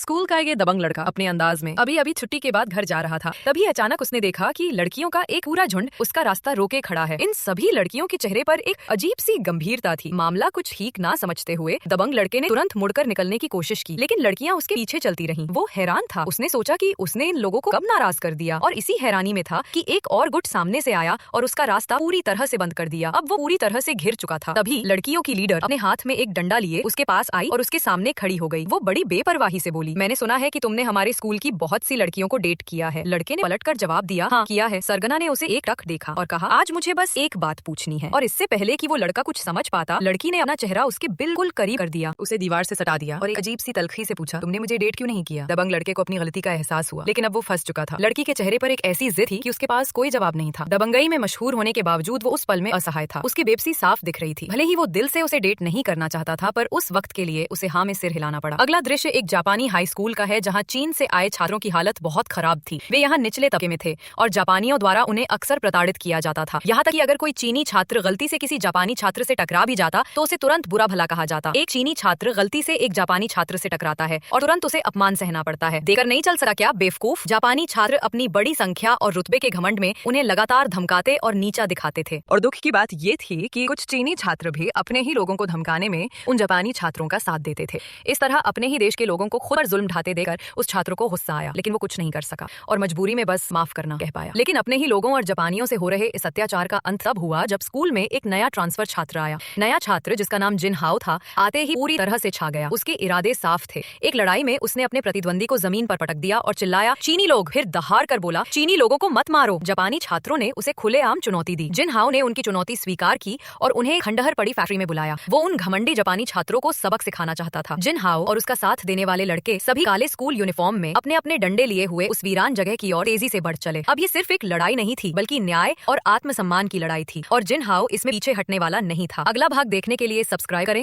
School का ये दबंग लड़का अपने अंदाज में अभी अभी छुट्टी के बाद घर जा रहा था। तभी अचानक उसने देखा कि लड़कियों का एक पूरा झुंड उसका रास्ता रोके खड़ा है। इन सभी लड़कियों के चेहरे पर एक अजीब सी गंभीरता थी। मामला कुछ ठीक ना समझते हुए दबंग लड़के ने तुरंत मुड़कर निकलने की कोशिश की, लेकिन लड़कियां उसके पीछे चलती रहीं। वो हैरान था। उसने सोचा कि उसने इन लोगों को कब नाराज कर दिया, और इसी हैरानी में था कि एक और गुट सामने से आया और उसका रास्ता पूरी तरह से बंद कर दिया। अब वो पूरी तरह से घिर चुका था। तभी लड़कियों की लीडर अपने हाथ में एक डंडा लिए उसके पास आई और उसके सामने खड़ी हो गई। वो बड़ी बेपरवाही से बोली, मैंने सुना है कि तुमने हमारे स्कूल की बहुत सी लड़कियों को डेट किया है। लड़के ने पलटकर जवाब दिया, हाँ किया है। सरगना ने उसे एक टक देखा और कहा, आज मुझे बस एक बात पूछनी है। और इससे पहले कि वो लड़का कुछ समझ पाता, लड़की ने अपना चेहरा उसके बिल्कुल करीब कर दिया, उसे दीवार से सटा दिया और एक अजीब सी तलखी से पूछा, तुमने मुझे डेट क्यों नहीं किया? दबंग लड़के को अपनी गलती का एहसास हुआ, लेकिन अब वो फंस चुका था। लड़की के चेहरे पर एक ऐसी जिद थी कि उसके पास कोई जवाब नहीं था। दबंगई में मशहूर होने के बावजूद वो उस पल में असहाय था। उसकी बेबसी साफ दिख रही थी। भले ही वो दिल से उसे डेट नहीं करना चाहता था, पर उस वक्त के लिए उसे हाँ में सिर हिलाना पड़ा। अगला दृश्य एक जापानी हाई स्कूल का है, जहाँ चीन से आए छात्रों की हालत बहुत खराब थी। वे यहाँ निचले तबके में थे और जापानियों द्वारा उन्हें अक्सर प्रताड़ित किया जाता था। यहाँ तक कि अगर कोई चीनी छात्र गलती से किसी जापानी छात्र से टकरा भी जाता तो उसे तुरंत बुरा भला कहा जाता। एक चीनी छात्र गलती से एक जापानी छात्र से टकराता है और तुरंत उसे अपमान सहना पड़ता है। देखकर नहीं चल सका क्या, बेवकूफ? जापानी छात्र अपनी बड़ी संख्या और रुतबे के घमंड में उन्हें लगातार धमकाते और नीचा दिखाते थे। और दुख की बात ये थी कि कुछ चीनी छात्र भी अपने ही लोगों को धमकाने में उन जापानी छात्रों का साथ देते थे। इस तरह अपने ही देश के लोगों को खुद पर जुल्म ढाते देकर उस छात्र को गुस्सा आया, लेकिन वो कुछ नहीं कर सका और मजबूरी में बस माफ करना कह पाया। लेकिन अपने ही लोगों और जापानियों से हो रहे इस अत्याचार का अंत तब हुआ जब स्कूल में एक नया ट्रांसफर छात्र आया। नया छात्र, जिसका नाम जिन हाओ था, आते ही पूरी तरह से छा गया। उसके इरादे साफ थे। एक लड़ाई में उसने अपने प्रतिद्वंदी को जमीन पर पटक दिया और चिल्लाया, चीनी लोग! फिर दहाड़ कर बोला, चीनी लोगों को मत मारो। जापानी छात्रों ने उसे खुलेआम चुनौती दी। जिन हाओ ने उनकी चुनौती स्वीकार की और उन्हें खंडहर पड़ी फैक्ट्री में बुलाया। वो उन घमंडी जापानी छात्रों को सबक सिखाना चाहता था। जिन हाओ और उसका साथ देने वाले लड़के सभी काले स्कूल यूनिफॉर्म में अपने अपने डंडे लिए हुए उस वीरान जगह की ओर तेजी से बढ़ चले। अब ये सिर्फ एक लड़ाई नहीं थी, बल्कि न्याय और आत्मसम्मान की लड़ाई थी, और जिन हाओ इसमें पीछे हटने वाला नहीं था। अगला भाग देखने के लिए सब्सक्राइब करें।